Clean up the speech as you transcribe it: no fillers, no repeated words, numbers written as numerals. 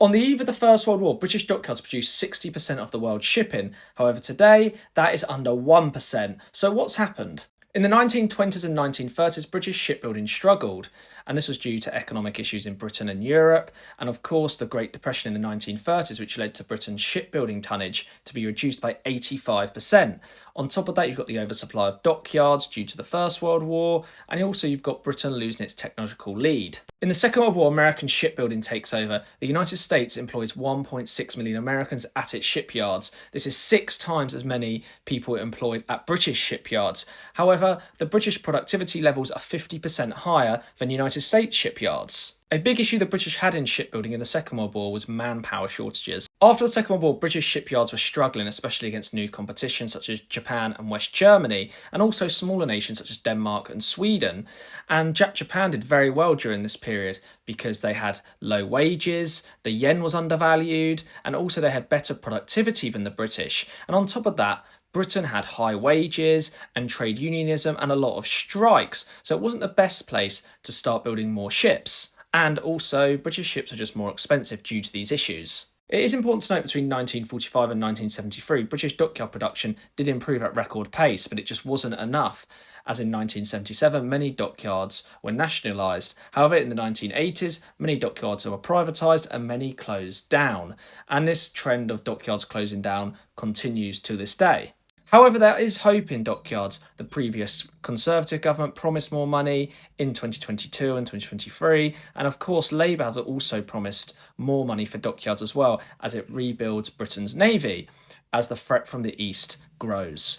On the eve of the First World War, British dockyards produced 60% of the world's shipping. However, today, that is under 1%. So what's happened? In the 1920s and 1930s, British shipbuilding struggled, and this was due to economic issues in Britain and Europe, and of course the Great Depression in the 1930s, which led to Britain's shipbuilding tonnage to be reduced by 85%. On top of that, you've got the oversupply of dockyards due to the First World War, and also you've got Britain losing its technological lead. In the Second World War, American shipbuilding takes over. The United States employs 1.6 million Americans at its shipyards. This is 6 times as many people employed at British shipyards. However, the British productivity levels are 50% higher than United States shipyards. A big issue the British had in shipbuilding in the Second World War was manpower shortages. After the Second World War, British shipyards were struggling, especially against new competition such as Japan and West Germany, and also smaller nations such as Denmark and Sweden. And Japan did very well during this period because they had low wages, the yen was undervalued, and also they had better productivity than the British. And on top of that, Britain had high wages and trade unionism and a lot of strikes, so it wasn't the best place to start building more ships. And also, British ships are just more expensive due to these issues. It is important to note between 1945 and 1973, British dockyard production did improve at record pace, but it just wasn't enough. As in 1977, many dockyards were nationalised. However, in the 1980s, many dockyards were privatised and many closed down. And this trend of dockyards closing down continues to this day. However, there is hope in dockyards. The previous Conservative government promised more money in 2022 and 2023. And of course, Labour have also promised more money for dockyards as well as it rebuilds Britain's navy as the threat from the east grows.